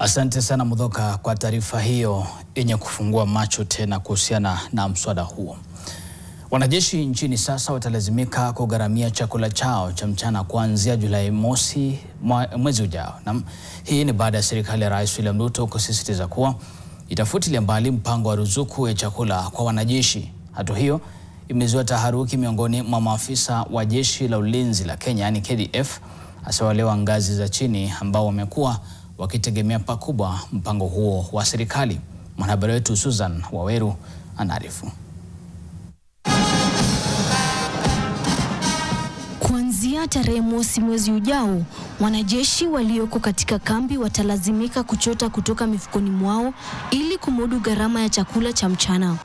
Asante sana Mudhoka kwa taarifa hiyo yenye kufungua macho tena kuhusiana na mswada huo. Wanajeshi nchini sasa watalazimika kugharamia chakula chao cha mchana kuanzia Julai mosi mwezi ujao. Na hii ni baada ya serikali ya Rais William Ruto kusisitiza kuwa itafutilia mbali mpango wa ruzuku ya chakula kwa wanajeshi. Hatua hiyo imezua taharuki miongoni mwa maafisa wa jeshi la ulinzi la Kenya yani KDF, hasa wale wa ngazi za chini ambao wamekuwa wakitegemea pakubwa mpango huo wa serikali. Mwanahabari wetu Susan Waweru anaarifu. Kuanzia tarehe mosi mwezi ujao, wanajeshi walioko katika kambi watalazimika kuchota kutoka mifukoni mwao ili kumudu gharama ya chakula cha mchana.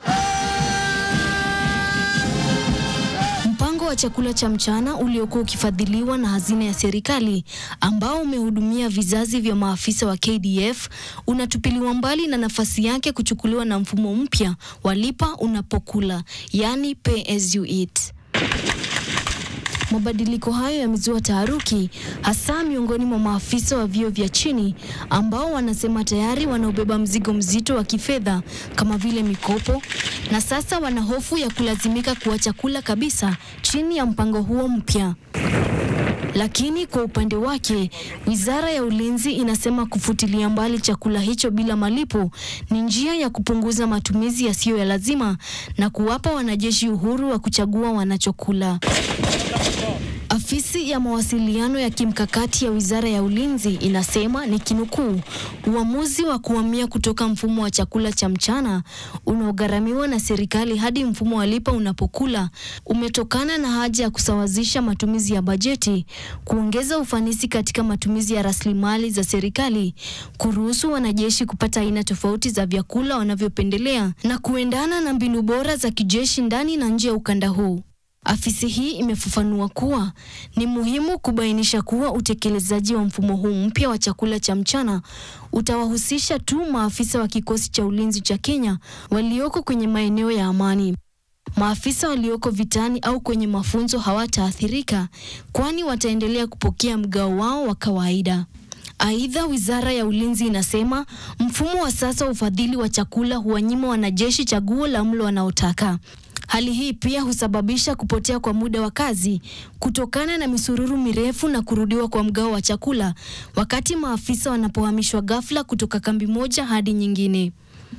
Mpango wa chakula cha mchana uliokuwa ukifadhiliwa na hazina ya serikali ambao umehudumia vizazi vya maafisa wa KDF unatupiliwa mbali na nafasi yake kuchukuliwa na mfumo mpya wa lipa unapokula, yani pay as you eat. Mabadiliko hayo yamezua taharuki hasa miongoni mwa maafisa wa vyeo vya chini ambao wanasema tayari wanaobeba mzigo mzito wa kifedha kama vile mikopo, na sasa wana hofu ya kulazimika kuacha kula kabisa chini ya mpango huo mpya. Lakini kwa upande wake, Wizara ya Ulinzi inasema kufutilia mbali chakula hicho bila malipo ni njia ya kupunguza matumizi yasiyo ya lazima na kuwapa wanajeshi uhuru wa kuchagua wanachokula. Afisi ya mawasiliano ya kimkakati ya Wizara ya Ulinzi inasema nikinukuu, uamuzi wa kuhamia kutoka mfumo wa chakula cha mchana unaogharamiwa na serikali hadi mfumo wa lipa unapokula umetokana na haja ya kusawazisha matumizi ya bajeti, kuongeza ufanisi katika matumizi ya rasilimali za serikali, kuruhusu wanajeshi kupata aina tofauti za vyakula wanavyopendelea na kuendana na mbinu bora za kijeshi ndani na nje ya ukanda huu. Afisi hii imefafanua kuwa ni muhimu kubainisha kuwa utekelezaji wa mfumo huu mpya wa chakula cha mchana utawahusisha tu maafisa wa kikosi cha ulinzi cha Kenya walioko kwenye maeneo ya amani. Maafisa walioko vitani au kwenye mafunzo hawataathirika, kwani wataendelea kupokea mgao wao wa kawaida. Aidha, Wizara ya Ulinzi inasema mfumo wa sasa wa ufadhili wa chakula huwanyima wanajeshi chaguo la mlo wanaotaka. Hali hii pia husababisha kupotea kwa muda wa kazi kutokana na misururu mirefu na kurudiwa kwa mgao wa chakula wakati maafisa wanapohamishwa ghafla kutoka kambi moja hadi nyingine.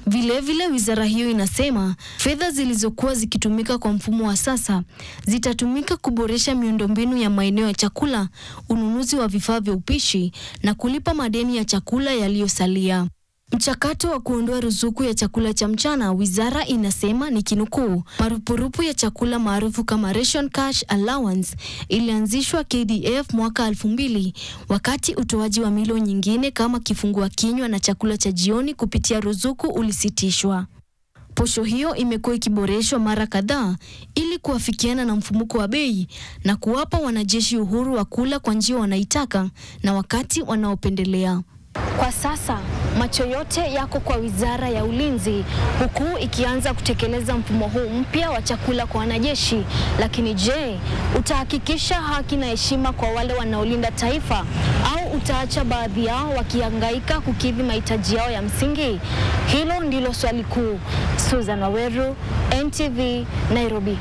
Vilevile, wizara hiyo inasema fedha zilizokuwa zikitumika kwa mfumo wa sasa zitatumika kuboresha miundombinu ya maeneo ya chakula, ununuzi wa vifaa vya upishi na kulipa madeni ya chakula yaliyosalia. Mchakato wa kuondoa ruzuku ya chakula cha mchana, wizara inasema nikinukuu, marupurupu ya chakula maarufu kama ration cash allowance ilianzishwa KDF mwaka 2000 wakati utoaji wa milo nyingine kama kifungua kinywa na chakula cha jioni kupitia ruzuku ulisitishwa. Posho hiyo imekuwa ikiboreshwa mara kadhaa ili kuafikiana na mfumuko wa bei na kuwapa wanajeshi uhuru wa kula kwa njia wanaitaka na wakati wanaopendelea. Kwa sasa, macho yote yako kwa Wizara ya Ulinzi huku ikianza kutekeleza mfumo huu mpya wa chakula kwa wanajeshi. Lakini je, utahakikisha haki na heshima kwa wale wanaolinda taifa au utaacha baadhi yao wakihangaika kukidhi mahitaji yao ya msingi? Hilo ndilo swali kuu. Susan Waweru, NTV, Nairobi.